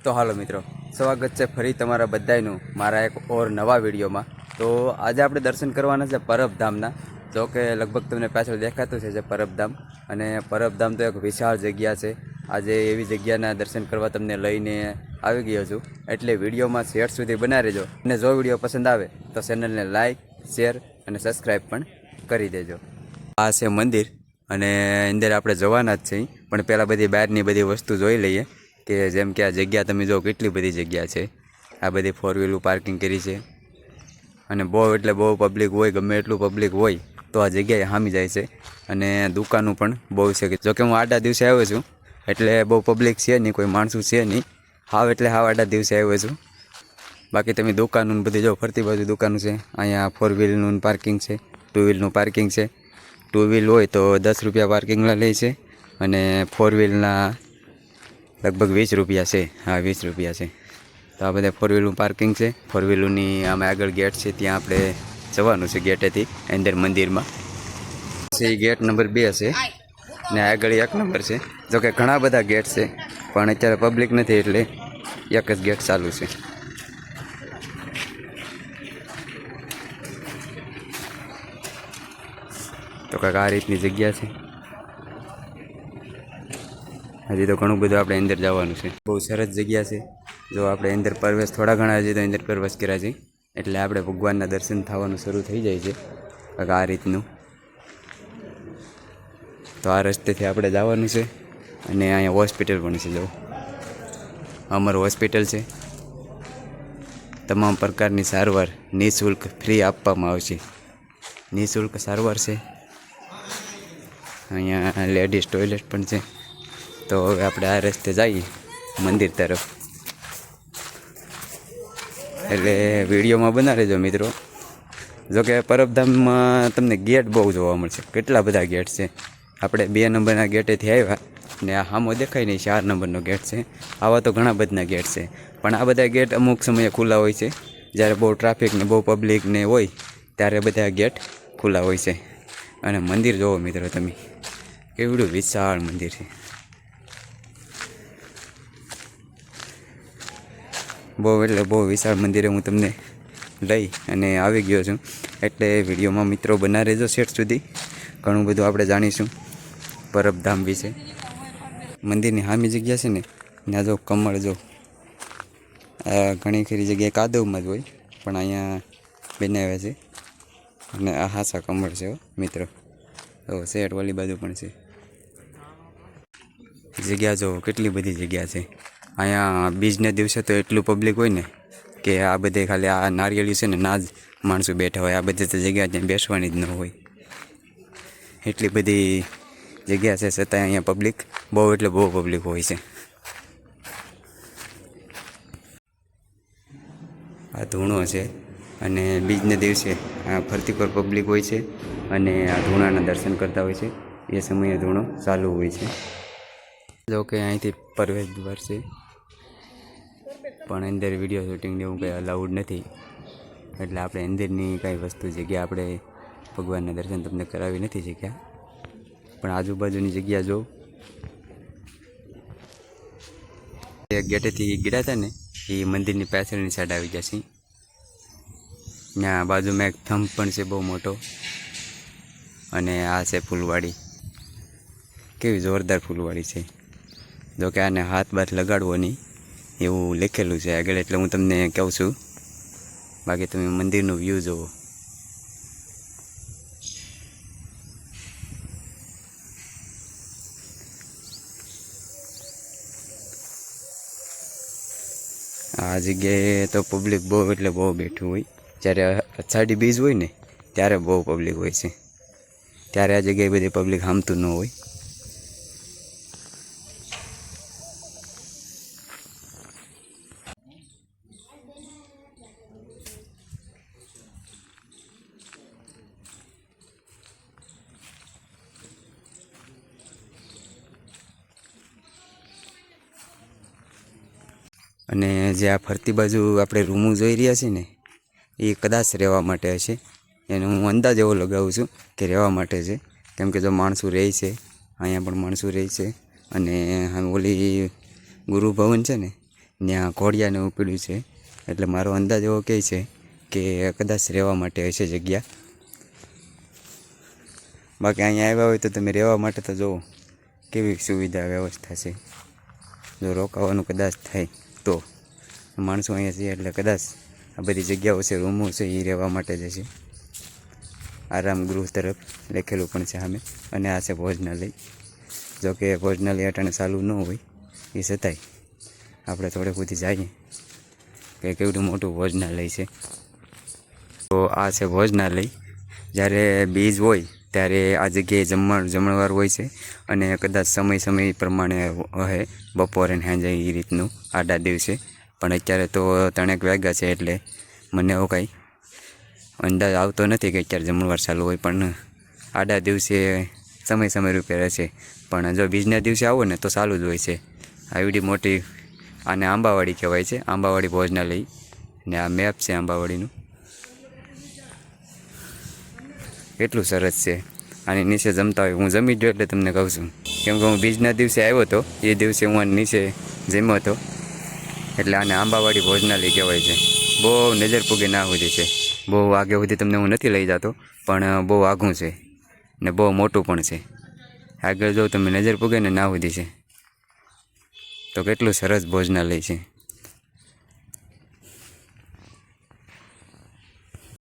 તો હાલો મિત્રો, સ્વાગત છે ફરી તમારા બધાયનું મારા એક ઓર નવા વિડીયોમાં। તો આજે આપણે દર્શન કરવાના છે પરબધામના। જો કે લગભગ તમને પાછળ દેખાતું છે જે પરબધામ, અને પરબધામ તો એક વિશાળ જગ્યા છે। આજે એવી જગ્યાના દર્શન કરવા તમને લઈને આવી ગયો છું, એટલે વિડીયોમાં શેર સુધી બના રહેજો। અને જો વિડીયો પસંદ આવે તો ચેનલને લાઇક, શેર અને સબસ્ક્રાઈબ પણ કરી દેજો। આ છે મંદિર, અને અંદર આપણે જવાના જ છીએ, પણ પહેલાં બધી બહારની બધી વસ્તુ જોઈ લઈએ। કે જેમ કે આ જગ્યા તમે જો કેટલી બધી જગ્યા છે। આ બધી ફોર વ્હીલું પાર્કિંગ કરી છે, અને બહુ એટલે બહુ પબ્લિક હોય, ગમે એટલું પબ્લિક હોય તો આ જગ્યાએ હામી જાય છે। અને દુકાનો પણ બહુ છે। જોકે હું આડા દિવસે આવ્યો છું, એટલે બહુ પબ્લિક છે નહીં, કોઈ માણસો છે નહીં, હાવ એટલે હાવ આડા દિવસે આવ્યો છું। બાકી તમે દુકાનનું બધી જો ફરતી બાજુ દુકાનો છે। અહીંયા ફોર વ્હીલનું પાર્કિંગ છે, ટુ વ્હીલનું પાર્કિંગ છે। ટુ વ્હીલ હોય તો 10 રૂપિયા પાર્કિંગના લે છે, અને ફોર વ્હીલના લગભગ 20 રૂપિયા છે। હા, 20 રૂપિયા છે। તો આ બધા ફોર વ્હીલનું પાર્કિંગ છે। ફોર વ્હીલની આમે આગળ ગેટ છે, ત્યાં આપણે જવાનું છે ગેટેથી અંદર મંદિરમાં છે। ગેટ નંબર 2 છે, ને આગળ 1 નંબર છે। જોકે ઘણા બધા ગેટ છે, પણ અત્યારે પબ્લિક નથી એટલે એક જ ગેટ ચાલુ છે। તો કંઈક આ રીતની જગ્યા છે। હજી તો ઘણું બધું આપણે અંદર જવાનું છે। બહુ સરસ જગ્યા છે। જો આપણે અંદર પ્રવેશ થોડા ઘણા હજી તો અંદર પ્રવેશ કર્યા છે, એટલે આપણે ભગવાનના દર્શન થવાનું શરૂ થઈ જાય છે કંઈક આ રીતનું। તો આ રસ્તેથી આપણે જવાનું છે, અને અહીંયા હોસ્પિટલ પણ છે। જો અમર હોસ્પિટલ છે। તમામ પ્રકારની સારવાર નિઃશુલ્ક ફ્રી આપવામાં આવશે। નિઃશુલ્ક સારવાર છે। અહીંયા લેડીઝ ટોયલેટ પણ છે। તો હવે આપણે આ રસ્તે જઈએ મંદિર તરફ, એટલે વિડીયોમાં બના રહેજો મિત્રો। જોકે પરબધામમાં તમને ગેટ બહુ જોવા મળશે, કેટલા બધા ગેટ છે। આપણે 2 નંબરના ગેટેથી આવ્યા, ને આ સામો દેખાય નહીં 4 નંબરનો ગેટ છે। આવા તો ઘણા બધા ગેટ છે, પણ આ બધા ગેટ અમુક સમયે ખુલ્લા હોય છે। જ્યારે બહુ ટ્રાફિક ને બહુ પબ્લિક ને હોય ત્યારે બધા ગેટ ખુલ્લા હોય છે। અને મંદિર જોવો મિત્રો તમે, કેવડું વિશાળ મંદિર છે। બહુ એટલે બહુ વિશાળ મંદિરે હું તમને લઈ અને આવી ગયો છું, એટલે વિડીયોમાં મિત્રો બના રહેજો શેઠ સુધી। ઘણું બધું આપણે જાણીશું પરબધામ વિશે। મંદિરની સામી જગ્યા છે ને, ત્યાં જો કમળ જો ઘણી ખરી જગ્યાએ કાદવમાં જ હોય, પણ અહીંયા બનાવ્યા છે, અને આ હાસા કમળ છે મિત્રો। તો શેઠ વાલી બાજુ પણ છે। જગ્યા જો કેટલી બધી જગ્યા છે। અહીંયા બીજના દિવસે તો એટલું પબ્લિક હોય ને, કે આ બધે ખાલી આ નારિયેળી છે ને ના જ માણસો બેઠા હોય। આ બધી તો જગ્યા ત્યાં બેસવાની જ ન હોય, એટલી બધી જગ્યા છે, છતાં અહીંયા પબ્લિક બહુ એટલે બહુ પબ્લિક હોય છે। આ ધૂણો છે, અને બીજના દિવસે આ ફરતી પર પબ્લિક હોય છે, અને આ ધૂણાના દર્શન કરતા હોય છે। એ સમયે ધૂણો ચાલુ હોય છે। જો કે અહીંથી પ્રવેશ દ્વાર છે, પણ અંદર વિડીયો શૂટિંગને એવું કંઈ અલાઉડ નથી, એટલે આપણે અંદરની કાંઈ વસ્તુ જગ્યા આપણે ભગવાનના દર્શન તમને કરાવી નથી શક્યા। પણ આજુબાજુની જગ્યા જો એક ગેટેથી ગયા હતા ને, એ મંદિરની પાછળની સાઈડ આવી જશે। ત્યાં બાજુમાં એક થંભ પણ છે બહુ મોટો, અને આ છે ફૂલવાડી, કેવી જોરદાર ફૂલવાડી છે। જોકે આને હાથ બાથ લગાડવો નહીં એવું લખેલું છે આગળ, એટલે હું તમને કહું છું। બાકી તમે મંદિરનું વ્યૂ જુઓ, આ જગ્યાએ તો પબ્લિક બહુ એટલે બહુ બેઠું હોય। જ્યારે અષાઢી બીજ હોય ને ત્યારે બહુ પબ્લિક હોય છે, ત્યારે આ જગ્યાએ બધી પબ્લિક હામતું ન હોય। અને જે આ ફરતી બાજુ આપણે રૂમો જોઈ રહ્યા છીએ ને, એ કદાચ રહેવા માટે હશે। એને હું અંદાજ એવો લગાવું છું કે રહેવા માટે છે, કેમ કે જો માણસો રહે છે, અહીંયા પણ માણસો રહે છે। અને ઓલી ગુરુ ભવન છે ને, ત્યાં ઘોડિયાને એવું પીડ્યું છે, એટલે મારો અંદાજ એવો કહે છે કે કદાચ રહેવા માટે હશે જગ્યા. બાકી અહીંયા આવ્યા હોય તો તમે રહેવા માટે તો જુઓ કેવી સુવિધા વ્યવસ્થા છે. જો રોકાવાનું કદાચ થાય તો માણસો અહીંયા છે એટલે કદાચ આ બધી જગ્યાઓ છે, રૂમો છે, એ રહેવા માટે જ છે. આરામ ગૃહ તરફ લખેલું પણ છે સામે. અને આ છે ભોજનાલય. જો કે ભોજનાલય અટાણે ચાલુ ન હોય એ છતાંય આપણે થોડે સુધી જઈએ કે કેવડું મોટું ભોજનાલય છે. તો આ છે ભોજનાલય. જ્યારે બીજ હોય ત્યારે આ જગ્યાએ જમણવાર હોય છે, અને કદાચ સમય પ્રમાણે હોય બપોરે ને સાંજે એ રીતનું આડા દિવસે. પણ અત્યારે તો 3 વાગ્યા છે એટલે મને એવો કાંઈ અંદાજ આવતો નથી કે અત્યારે જમણવાર ચાલુ હોય, પણ આડા દિવસે સમય રૂપે રહેશે. પણ જો બીજના દિવસે આવો ને તો ચાલુ જ હોય છે. આવડી મોટી આને આંબાવાડી કહેવાય છે, આંબાવાડી ભોજનાલય. ને આ મેપ છે આંબાવાડીનું. કેટલું સરસ છે. આની નીચે જમતા હોય, હું જમી ગયો એટલે તમને કહું છું, કેમ કે હું બીજના દિવસે આવ્યો હતો, એ દિવસે હું આને નીચે જમ્યો હતો. એટલે આને આંબાવાડી ભોજનાલય કહેવાય છે. બહુ નજર પૂગે ના સુધી છે. બહુ આગે સુધી તમને હું નથી લઈ જતો, પણ બહુ આઘું છે ને બહુ મોટું પણ છે. આગળ જો તમે નજર પૂગે ને ના સુધી છે. તો કેટલું સરસ ભોજનાલય છે.